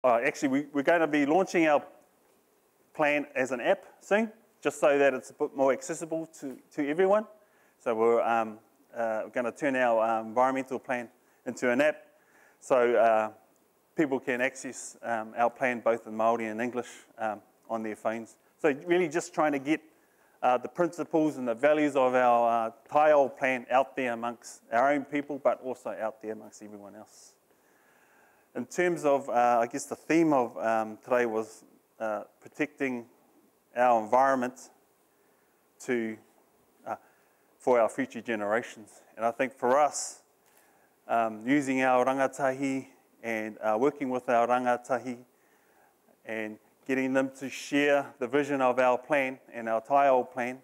Actually, we're going to be launching our plan as an app soon, just so that it's a bit more accessible to everyone. So we're going to turn our environmental plan into an app, so people can access our plan both in Māori and English on their phones. So really just trying to get the principles and the values of our TAIAO plan out there amongst our own people, but also out there amongst everyone else. In terms of, I guess the theme of today was protecting our environment for our future generations. And I think for us, using our rangatahi and working with our rangatahi and getting them to share the vision of our plan and our TAIAO plan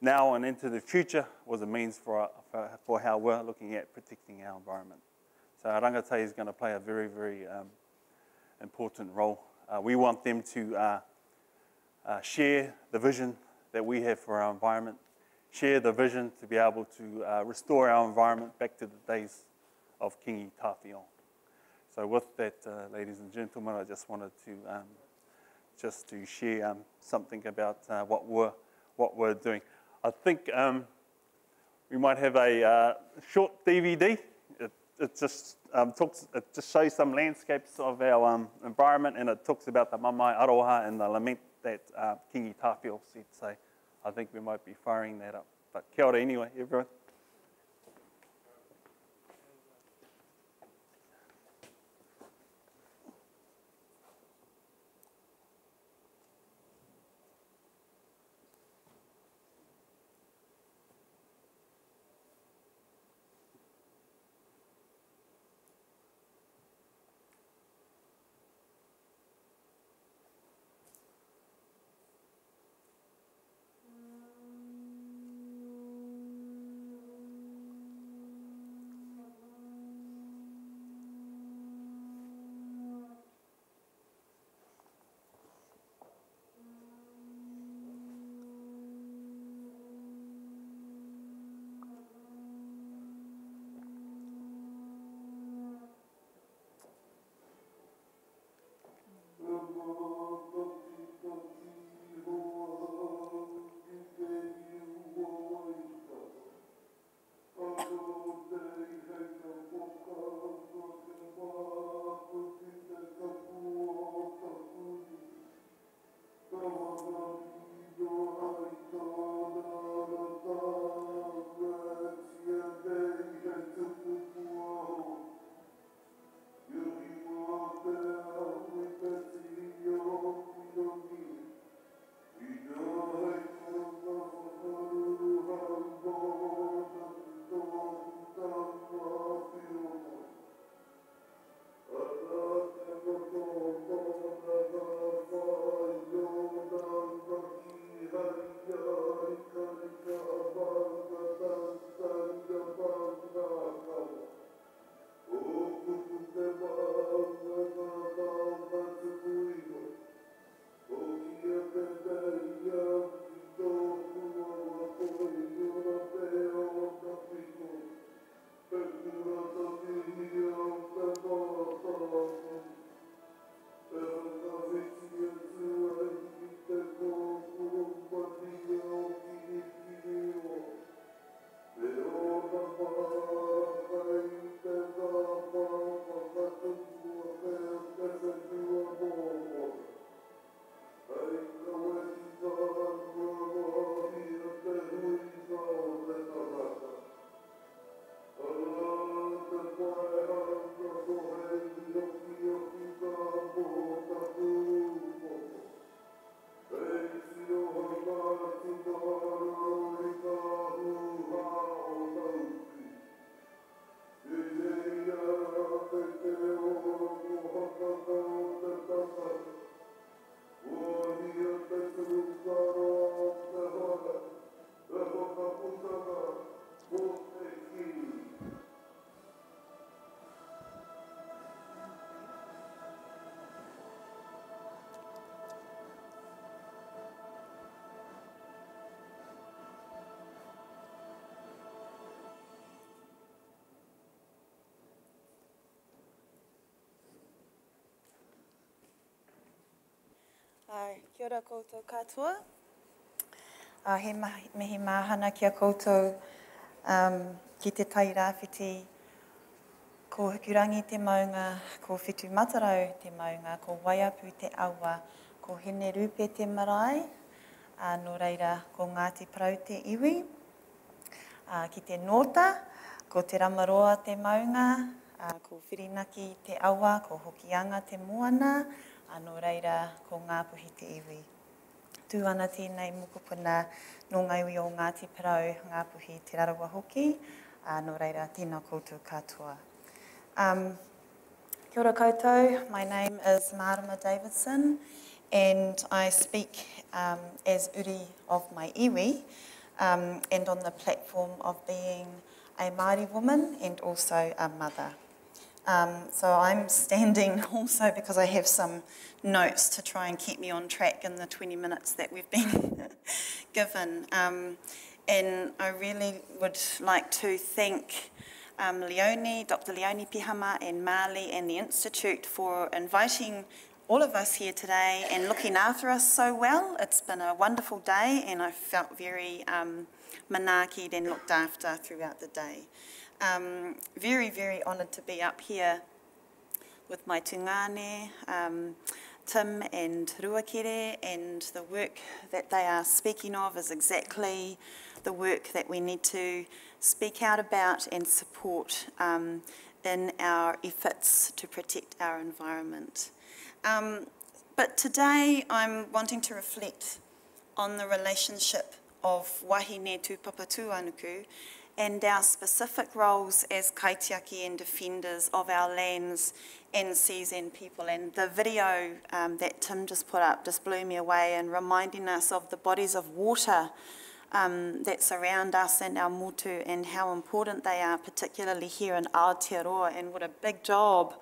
now and into the future was a means for how we're looking at protecting our environment. So our rangatahi is going to play a very, very important role. We want them to share the vision that we have for our environment, share the vision to be able to restore our environment back to the days of Kīngitanga. So with that, ladies and gentlemen, I just wanted to share something about what we're doing. I think we might have a short DVD. It just shows some landscapes of our environment, and it talks about the mamae aroha and the lament that Kīngitanga said. So I think we might be firing that up. But kia ora anyway, everyone. Kia ora koutou katoa. He mihi mahana kia koutou ki te tai rāwhiti, ko Hukirangi te maunga, ko Whitu Matarau te maunga, ko Waiapu te aua, ko Hene Rupe te marae, nō reira ko Ngāti Parau te iwi, ki te nota, ko te Ramaroa te maunga, ko Whirinaki te aua, ko Hokianga te moana, nō reira ko Ngāpuhi te iwi. Tū ana tēnei mokopuna nō ngaiwi o Ngāti Parau, Ngāpuhi te rarawa hoki, nō reira tēnā koutou katoa. Kia ora koutou, my name is Marama Davidson, and I speak as uri of my iwi, and on the platform of being a Māori woman and also a mother. So I'm standing also because I have some notes to try and keep me on track in the 20 minutes that we've been given. And I really would like to thank Dr. Leone Pihama and Marley and the Institute for inviting all of us here today and looking after us so well. It's been a wonderful day and I felt very manakied and looked after throughout the day. Very, very honoured to be up here with my tungane, Tim and Ruakere, and the work that they are speaking of is exactly the work that we need to speak out about and support in our efforts to protect our environment. But today I'm wanting to reflect on the relationship of wahine tūpapa tūanuku and our specific roles as kaitiaki and defenders of our lands and seas and people. And the video that Tim just put up just blew me away and reminding us of the bodies of water that surround us and our motu and how important they are, particularly here in Aotearoa, and what a big job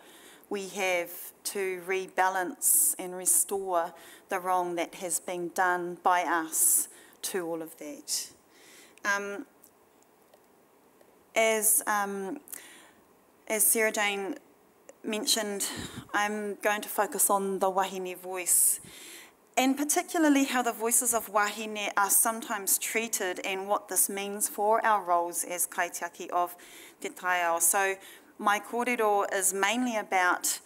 we have to rebalance and restore the wrong that has been done by us to all of that. As Sarah Jane mentioned, I'm going to focus on the wahine voice, and particularly how the voices of wahine are sometimes treated and what this means for our roles as kaitiaki of te TAIAO. So my kōrero is mainly about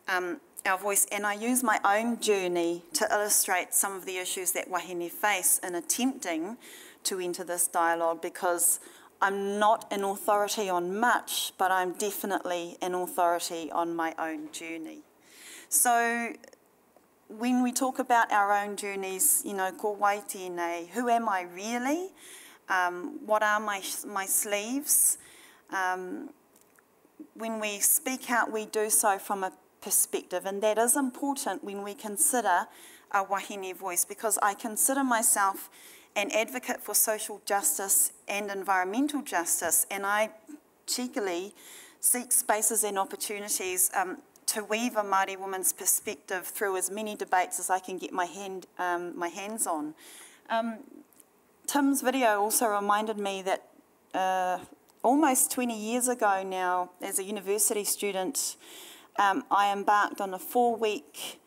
our voice, and I use my own journey to illustrate some of the issues that wahine face in attempting to enter this dialogue, because I'm not an authority on much, but I'm definitely an authority on my own journey. So when we talk about our own journeys, you know, ko wai tēnei, who am I really? What are my sleeves? When we speak out, we do so from a perspective, and that is important when we consider a wahine voice, because I consider myself an advocate for social justice and environmental justice, and I cheekily seek spaces and opportunities to weave a Māori woman's perspective through as many debates as I can get my hands on. Tim's video also reminded me that almost 20 years ago now, as a university student, I embarked on a 4-week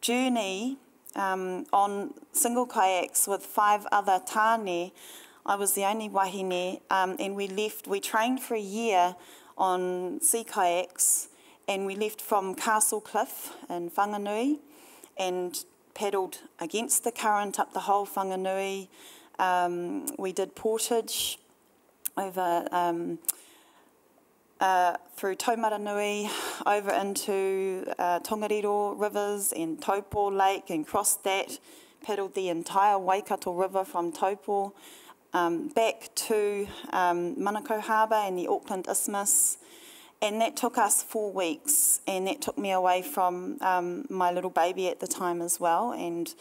journey on single kayaks with 5 other tāne. I was the only wahine, and we trained for a year on sea kayaks, and we left from Castle Cliff in Whanganui and paddled against the current up the whole Whanganui. We did portage over through Taumaranui, over into Tongariro rivers and Taupo Lake, and crossed that, paddled the entire Waikato River from Taupo, back to Manukau Harbour and the Auckland Isthmus, and that took us 4 weeks, and that took me away from my little baby at the time as well, and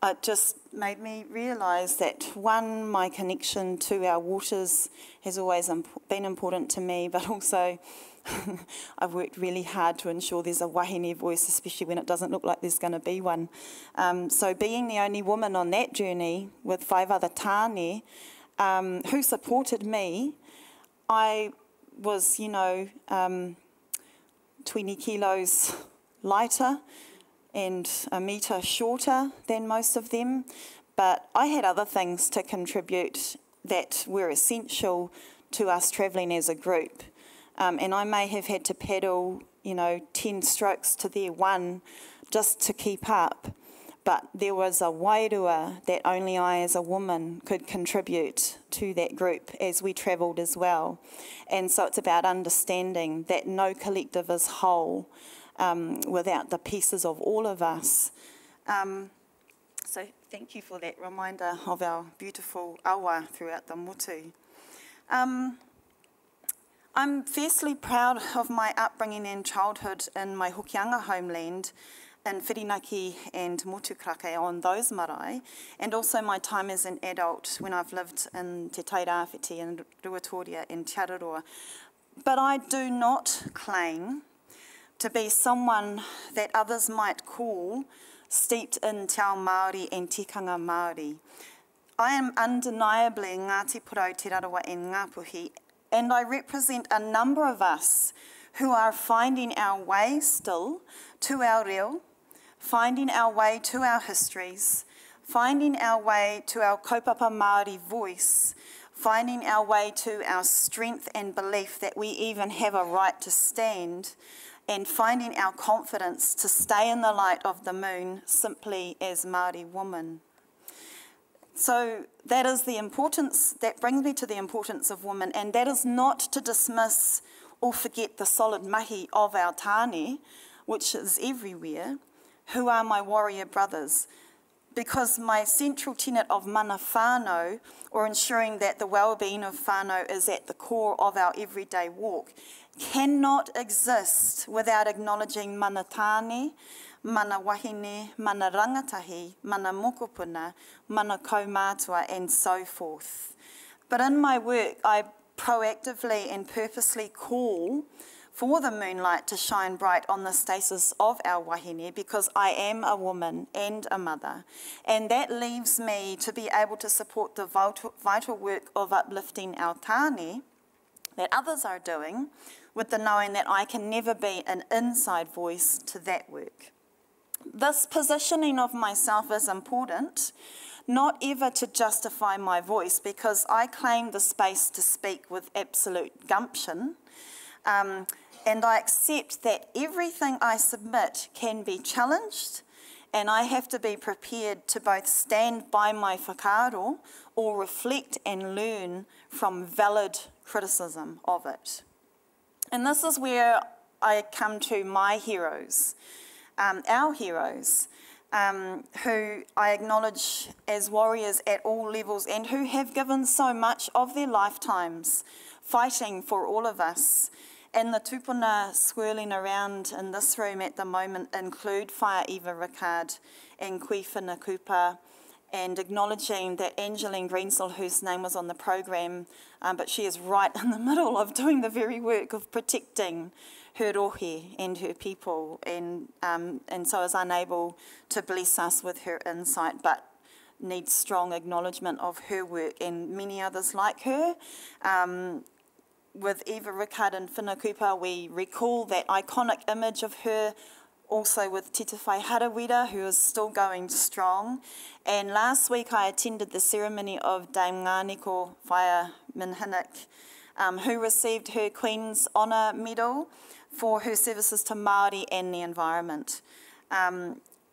it just made me realise that, one, my connection to our waters has always been important to me, but also I've worked really hard to ensure there's a wahine voice, especially when it doesn't look like there's going to be one. So being the only woman on that journey with 5 other tāne who supported me, I was, 20 kilos lighter, and a metre shorter than most of them, but I had other things to contribute that were essential to us travelling as a group. And I may have had to paddle, 10 strokes to their 1 just to keep up. But there was a wairua that only I as a woman could contribute to that group as we travelled as well. And so it's about understanding that no collective is whole without the pieces of all of us. So thank you for that reminder of our beautiful awa throughout the motu. I'm fiercely proud of my upbringing and childhood in my Hokianga homeland, in Whirinaki and Motukrake on those marae, and also my time as an adult when I've lived in Te Tairāwhiti and Ruatoria and Te Araroa. But I do not claim to be someone that others might call steeped in te ao Māori and tikanga Māori. I am undeniably Ngāti Porou, Te Rarawa and Ngāpuhi, and I represent a number of us who are finding our way still to our reo, finding our way to our histories, finding our way to our Kaupapa Māori voice, finding our way to our strength and belief that we even have a right to stand, and finding our confidence to stay in the light of the moon simply as Māori woman. So that is the importance, that brings me to the importance of women, and that is not to dismiss or forget the solid mahi of our tāne, which is everywhere, who are my warrior brothers, because my central tenet of mana whānau, or ensuring that the well-being of whānau is at the core of our everyday walk, cannot exist without acknowledging mana tāne, mana wahine, mana rangatahi, mana mokopuna, mana kaumātua, and so forth. But in my work, I proactively and purposely call for the moonlight to shine bright on the stasis of our wahine, because I am a woman and a mother, and that leaves me to be able to support the vital work of uplifting our tāne that others are doing, with the knowing that I can never be an inside voice to that work. This positioning of myself is important, not ever to justify my voice, because I claim the space to speak with absolute gumption, and I accept that everything I submit can be challenged, and I have to be prepared to both stand by my whakaaro or reflect and learn from valid criticism of it. And this is where I come to my heroes, our heroes, who I acknowledge as warriors at all levels and who have given so much of their lifetimes fighting for all of us. And the tupuna swirling around in this room at the moment include Whaia Eva Ricard and Kui Whenukupa, and acknowledging that Angeline Greensell, whose name was on the program, but she is right in the middle of doing the very work of protecting her rohe and her people, and so is unable to bless us with her insight, but needs strong acknowledgement of her work and many others like her. With Eva Ricard and Whenukupa, we recall that iconic image of her, also with Tita Whai Harawira, who is still going strong. And last week I attended the ceremony of Dame Ngāneko Whaia Minhinik, who received her Queen's Honour Medal for her services to Māori and the environment.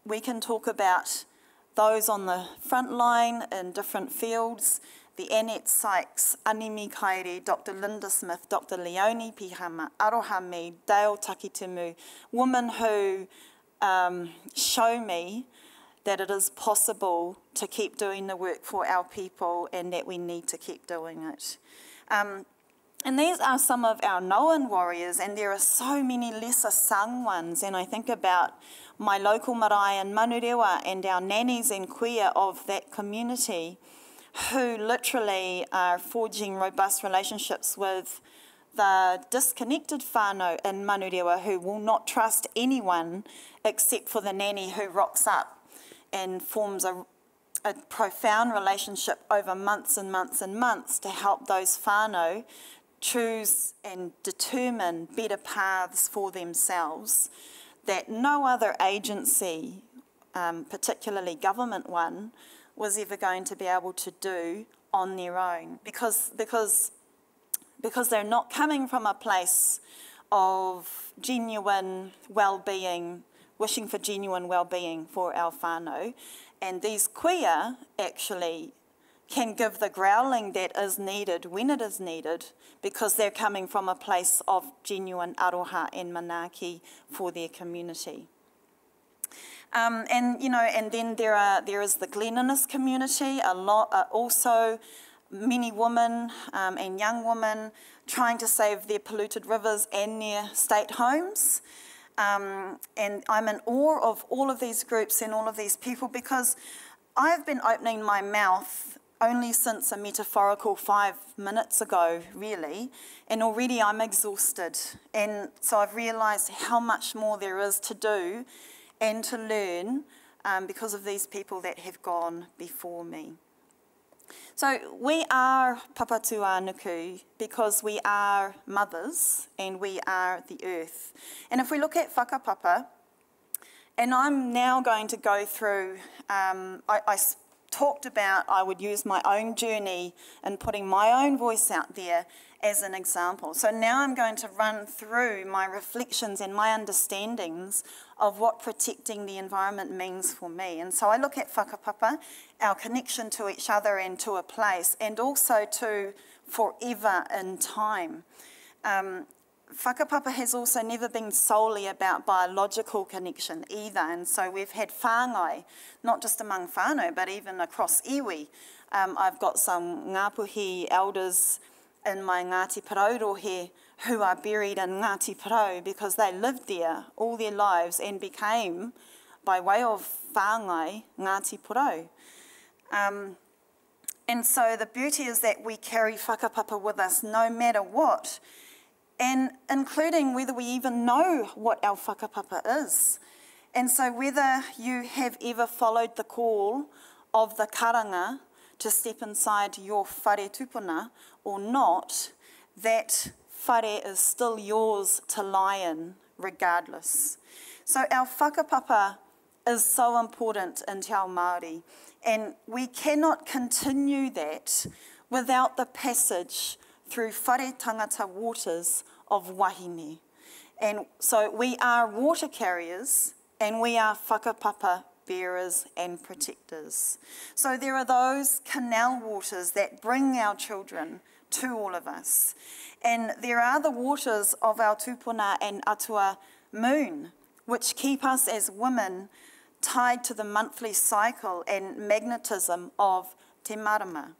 We can talk about those on the front line in different fields, the Annette Sykes, Animi Kairi, Dr. Linda Smith, Dr. Leonie Pihama, Aroha Mead, Dale Takitimu, women who show me that it is possible to keep doing the work for our people and that we need to keep doing it. And these are some of our known warriors, and there are so many lesser sung ones, and I think about my local marae and Manurewa and our nannies and kuia of that community, who literally are forging robust relationships with the disconnected whānau in Manurewa who will not trust anyone except for the nanny who rocks up and forms a profound relationship over months and months and months to help those whānau choose and determine better paths for themselves. that no other agency, particularly government one, was ever going to be able to do on their own, because they're not coming from a place of genuine well-being, wishing for genuine well-being for our whānau, and these kuia actually can give the growling that is needed when it is needed, because they're coming from a place of genuine aroha and manaaki for their community. And then there is the cleanliness community, also many women and young women trying to save their polluted rivers and their state homes. And I'm in awe of all of these groups and all of these people, because I've been opening my mouth only since a metaphorical 5 minutes ago, really, and already I'm exhausted. And so I've realised how much more there is to do and to learn because of these people that have gone before me. So we are papatua nuku because we are mothers and we are the earth. And if we look at whakapapa, and I'm now going to go through, I talked about I would use my own journey and putting my own voice out there as an example. So now I'm going to run through my reflections and my understandings of what protecting the environment means for me. And so I look at whakapapa, our connection to each other and to a place, and also to forever in time. Whakapapa has also never been solely about biological connection either, and so we've had whāngai, not just among whānau, but even across iwi. I've got some Ngāpuhi elders in my Ngāti Parau rohe who are buried in Ngāti Parau because they lived there all their lives and became, by way of whāngai, Ngāti Parau. And so the beauty is that we carry whakapapa with us no matter what, and including whether we even know what our whakapapa is. And so whether you have ever followed the call of the karanga to step inside your whare tupuna or not, that whare is still yours to lie in regardless. So our whakapapa is so important in Te Ao Māori, and we cannot continue that without the passage through whare tangata waters of wahine. And so we are water carriers and we are whakapapa bearers and protectors. So there are those canal waters that bring our children to all of us. And there are the waters of our tupuna and atua moon, which keep us as women tied to the monthly cycle and magnetism of Te Marama.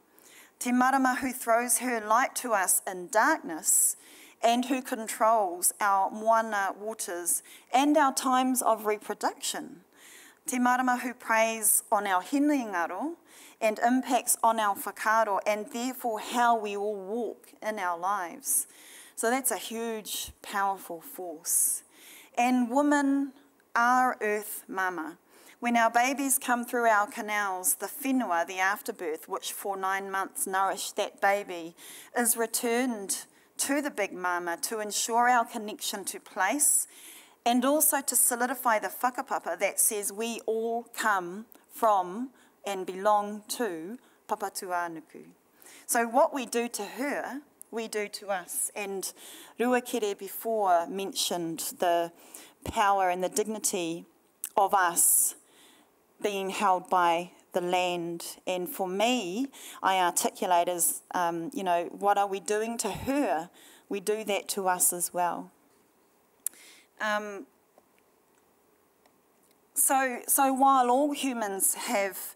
Te Marama, who throws her light to us in darkness and who controls our moana waters and our times of reproduction. Te Marama, who preys on our hinengaro and impacts on our whakaaro and therefore how we all walk in our lives. So that's a huge, powerful force. And women are earth mama. When our babies come through our canals, the whenua, the afterbirth, which for 9 months nourished that baby, is returned to the big mama to ensure our connection to place and also to solidify the whakapapa that says we all come from and belong to papatua nuku. So what we do to her, we do to us. And Ruakere before mentioned the power and the dignity of us being held by the land. And for me, I articulate as, what are we doing to her? We do that to us as well. So while all humans have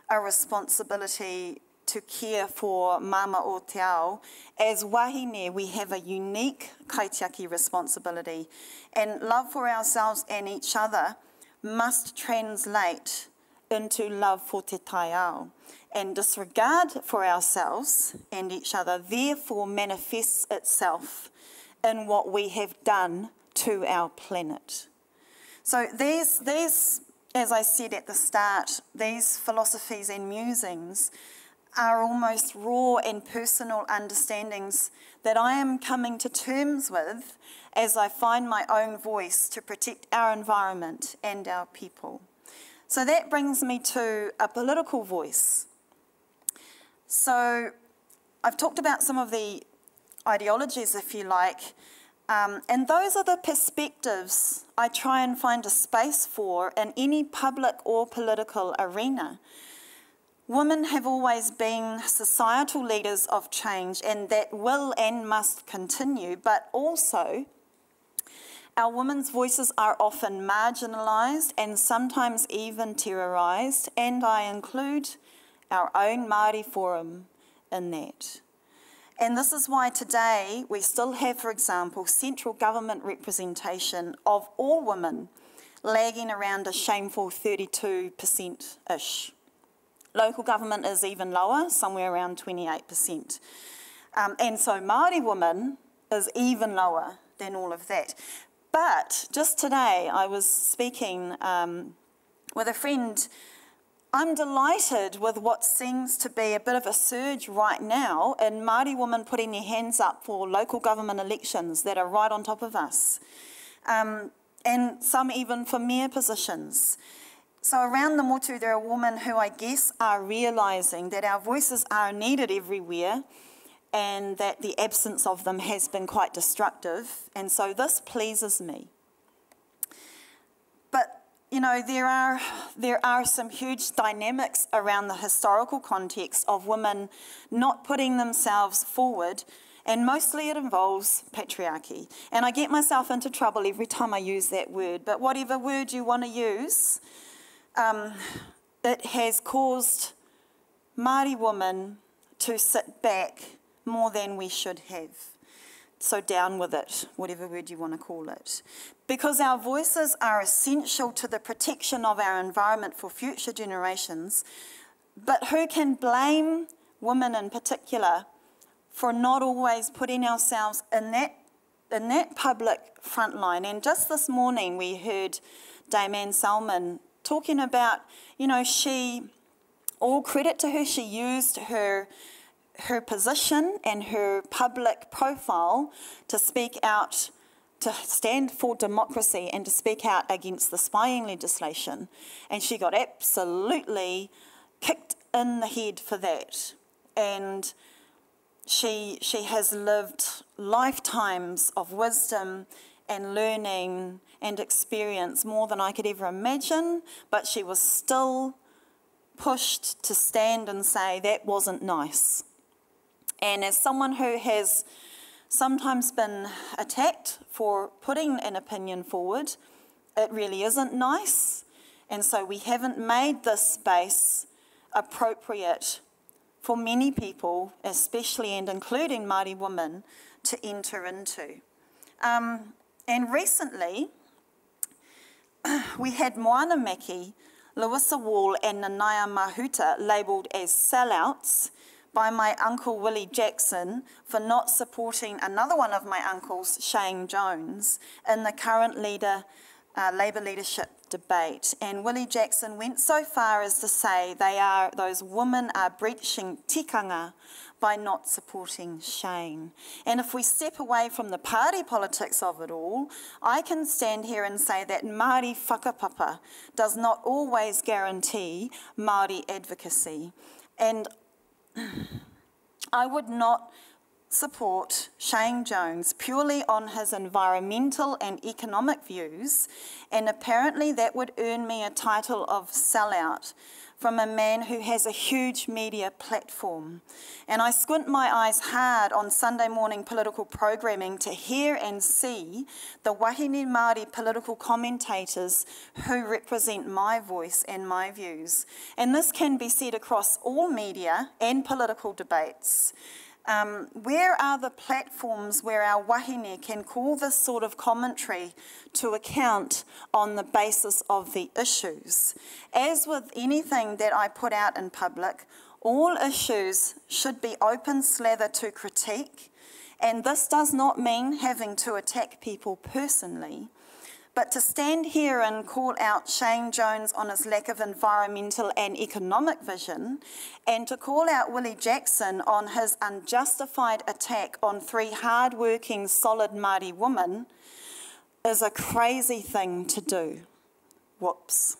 a responsibility to care for mama o te ao, as wahine we have a unique kaitiaki responsibility, and love for ourselves and each other must translate into love for te TAIAO, and disregard for ourselves and each other therefore manifests itself in what we have done to our planet. So these, as I said at the start, these philosophies and musings are almost raw and personal understandings that I am coming to terms with as I find my own voice to protect our environment and our people. So that brings me to a political voice. So I've talked about some of the ideologies, if you like, and those are the perspectives I try and find a space for in any public or political arena. Women have always been societal leaders of change, and that will and must continue, but also our women's voices are often marginalised and sometimes even terrorised, and I include our own Māori Forum in that. And this is why today we still have, for example, central government representation of all women lagging around a shameful 32%-ish. Local government is even lower, somewhere around 28%. And so Māori women is even lower than all of that. But just today I was speaking with a friend. I'm delighted with what seems to be a bit of a surge right now in Māori women putting their hands up for local government elections that are right on top of us, and some even for mayor positions. So around the motu there are women who I guess are realising that our voices are needed everywhere and that the absence of them has been quite destructive, and so this pleases me. But you know, there are some huge dynamics around the historical context of women not putting themselves forward, and mostly it involves patriarchy. And I get myself into trouble every time I use that word, but whatever word you want to use, it has caused Māori women to sit back more than we should have. So down with it, whatever word you want to call it. Because our voices are essential to the protection of our environment for future generations, but who can blame women in particular for not always putting ourselves in that public front line? And just this morning we heard Dame Anne Salmon talking about, you know, all credit to her, she used her position and her public profile to speak out, to stand for democracy and to speak out against the spying legislation. And she got absolutely kicked in the head for that. And she has lived lifetimes of wisdom and learning and experience, more than I could ever imagine, but she was still pushed to stand and say that wasn't nice. And as someone who has sometimes been attacked for putting an opinion forward, it really isn't nice. And so we haven't made this space appropriate for many people, especially and including Māori women, to enter into. And recently, we had Moana Maki, Lewissa Wall and Nanaia Mahuta labelled as sellouts by my uncle Willie Jackson for not supporting another one of my uncles, Shane Jones, in the current Labour leadership debate. And Willie Jackson went so far as to say those women are breaching tikanga by not supporting Shane. And if we step away from the party politics of it all, I can stand here and say that Māori whakapapa does not always guarantee Māori advocacy. And I would not support Shane Jones purely on his environmental and economic views, and apparently that would earn me a title of sellout from a man who has a huge media platform. And I squint my eyes hard on Sunday morning political programming to hear and see the wahine Māori political commentators who represent my voice and my views. And this can be said across all media and political debates. Where are the platforms where our wahine can call this sort of commentary to account on the basis of the issues? As with anything that I put out in public, all issues should be open slather to critique, and this does not mean having to attack people personally, But to stand here and call out Shane Jones on his lack of environmental and economic vision, and to call out Willie Jackson on his unjustified attack on 3 hard-working, solid Māori women, is a crazy thing to do. Whoops.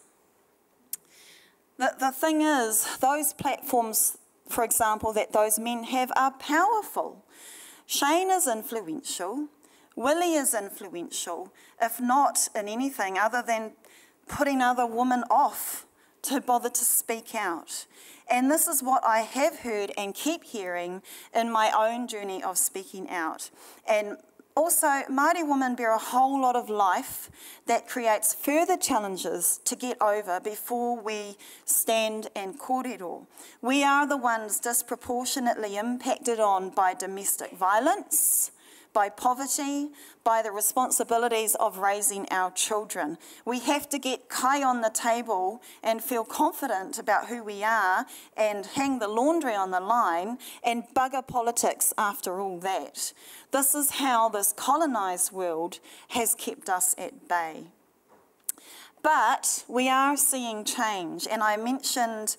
The thing is, those platforms, for example, that those men have are powerful. Shane is influential. Willie is influential, if not in anything other than putting other women off to bother to speak out. And this is what I have heard and keep hearing in my own journey of speaking out. And also, Māori women bear a whole lot of life that creates further challenges to get over before we stand and kōrero. We are the ones disproportionately impacted on by domestic violence, by poverty, by the responsibilities of raising our children. We have to get kai on the table and feel confident about who we are and hang the laundry on the line and bugger politics after all that. This is how this colonised world has kept us at bay. But we are seeing change, and I mentioned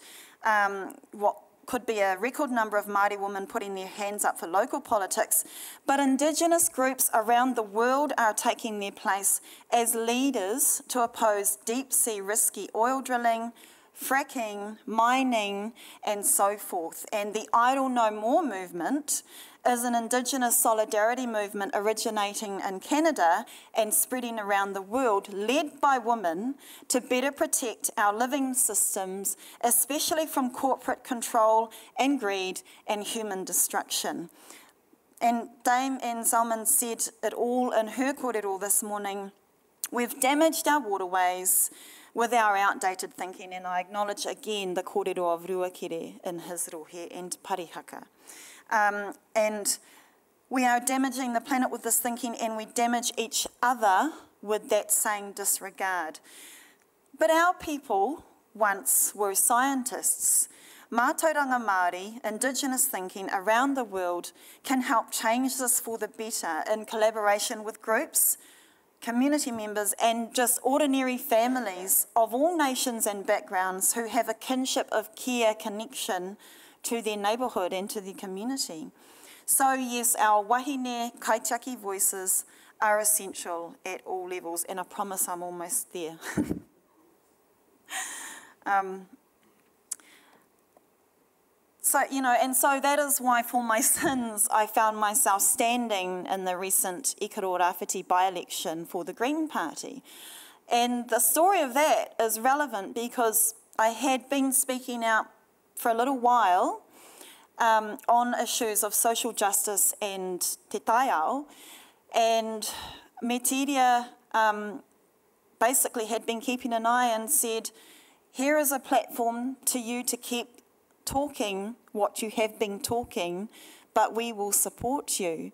what could be a record number of Māori women putting their hands up for local politics, but Indigenous groups around the world are taking their place as leaders to oppose deep-sea risky oil drilling, fracking, mining, and so forth. And the Idle No More movement is an Indigenous solidarity movement originating in Canada and spreading around the world, led by women, to better protect our living systems, especially from corporate control and greed and human destruction. And Dame Anne Zalman said it all in her kōrero this morning. We've damaged our waterways with our outdated thinking, and I acknowledge again the kōrero of Ruakere in his rohe and parihaka. And we are damaging the planet with this thinking, and we damage each other with that same disregard. But our people once were scientists. Mātauranga Māori, Indigenous thinking around the world can help change this for the better in collaboration with groups, community members, and just ordinary families of all nations and backgrounds who have a kinship of care connection to their neighbourhood and to their community. So yes, our wahine kaitiaki voices are essential at all levels, and I promise I'm almost there. So that is why for my sins I found myself standing in the recent Ikaro Rāwhiti by-election for the Green Party. And the story of that is relevant because I had been speaking out for a little while on issues of social justice and te TAIAO, and Metiria basically had been keeping an eye and said, here is a platform to you to keep talking what you have been talking, but we will support you.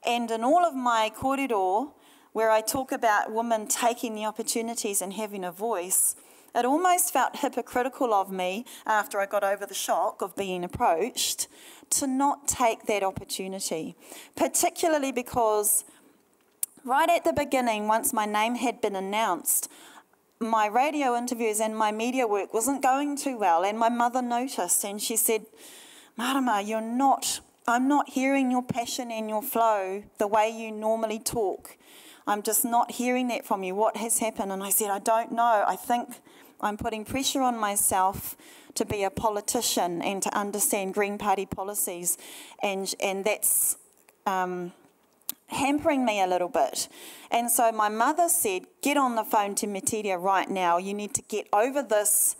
And in all of my kōrero, where I talk about women taking the opportunities and having a voice, it almost felt hypocritical of me, after I got over the shock of being approached, to not take that opportunity, particularly because right at the beginning, once my name had been announced, my radio interviews and my media work wasn't going too well, and my mother noticed, and she said, Marama, I'm not hearing your passion and your flow the way you normally talk. I'm just not hearing that from you. What has happened? And I said, I don't know. I think I'm putting pressure on myself to be a politician and to understand Green Party policies, and that's hampering me a little bit. And so my mother said, get on the phone to Metiria right now. You need to get over this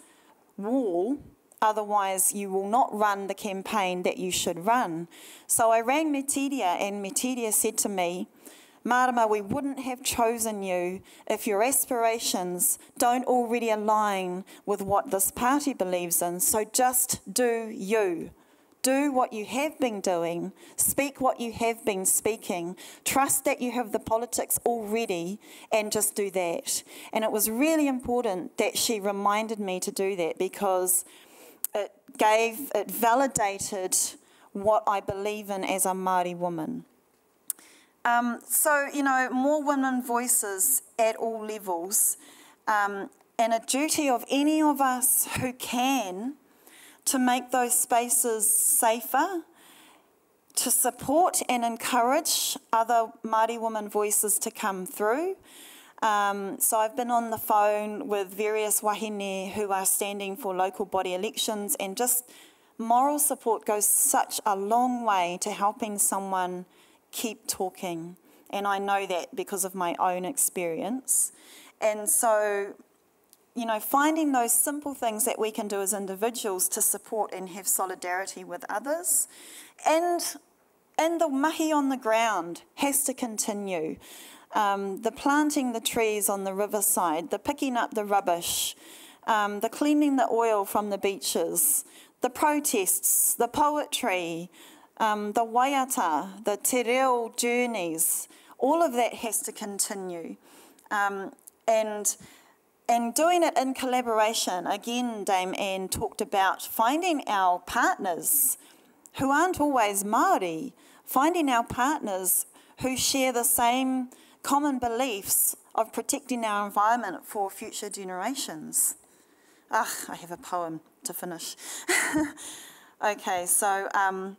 wall, otherwise you will not run the campaign that you should run. So I rang Metiria, and Metiria said to me, Marama, we wouldn't have chosen you if your aspirations don't already align with what this party believes in. So just do you. Do what you have been doing. Speak what you have been speaking. Trust that you have the politics already, and just do that. And it was really important that she reminded me to do that, because it validated what I believe in as a Māori woman. So, you know, more women voices at all levels, and a duty of any of us who can to make those spaces safer, to support and encourage other Māori women voices to come through. So I've been on the phone with various wahine who are standing for local body elections, and just moral support goes such a long way to helping someone keep talking. And I know that because of my own experience. And so, you know, finding those simple things that we can do as individuals to support and have solidarity with others. And the mahi on the ground has to continue. The planting the trees on the riverside, the picking up the rubbish, the cleaning the oil from the beaches, the protests, the poetry, the waiata, the te reo journeys, all of that has to continue. And doing it in collaboration. Again, Dame Anne talked about finding our partners who aren't always Māori, finding our partners who share the same common beliefs of protecting our environment for future generations. I have a poem to finish. Okay, so I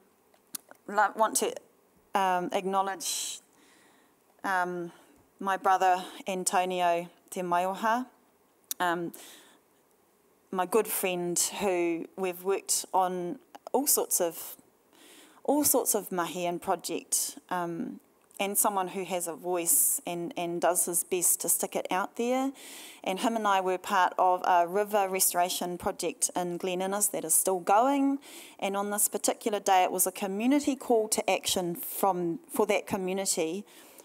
want to acknowledge my brother Antonio Te Maioha, my good friend who we've worked on all sorts of mahi and project, and someone who has a voice and does his best to stick it out there. And him and I were part of a river restoration project in Glen Innes that is still going. And on this particular day, it was a community call to action for that community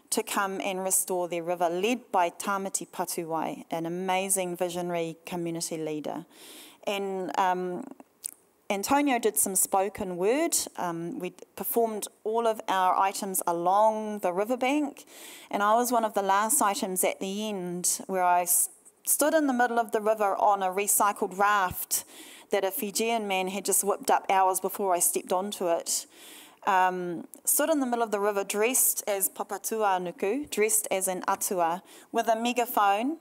to come and restore their river, led by Tāmati Patuwai, an amazing visionary community leader. And Antonio did some spoken word. We performed all of our items along the riverbank, and I was one of the last items at the end where I stood in the middle of the river on a recycled raft that a Fijian man had just whipped up hours before I stepped onto it. Stood in the middle of the river dressed as papatua nuku, dressed as an atua, with a megaphone,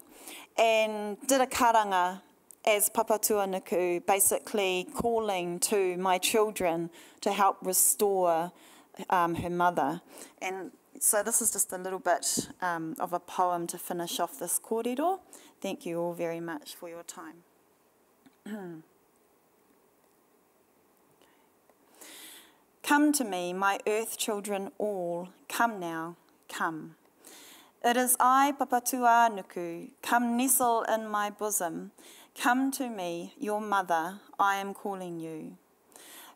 and did a karanga as papatua nuku, basically calling to my children to help restore her mother. And so this is just a little bit of a poem to finish off this kōrero. Thank you all very much for your time. Come to me, my earth children all, come now, come. It is I, papatua nuku, come nestle in my bosom. Come to me, your mother, I am calling you.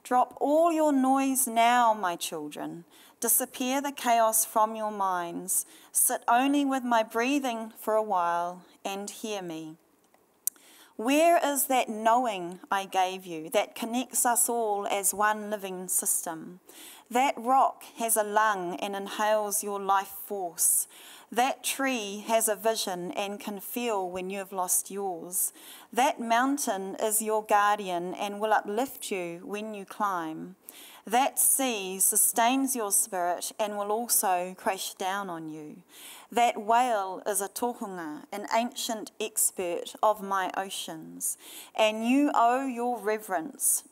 Drop all your noise now, my children. Disappear the chaos from your minds. Sit only with my breathing for a while and hear me. Where is that knowing I gave you that connects us all as one living system? That rock has a lung and inhales your life force. That tree has a vision and can feel when you have lost yours. That mountain is your guardian and will uplift you when you climb. That sea sustains your spirit and will also crash down on you. That whale is a tohunga, an ancient expert of my oceans, and you owe your reverence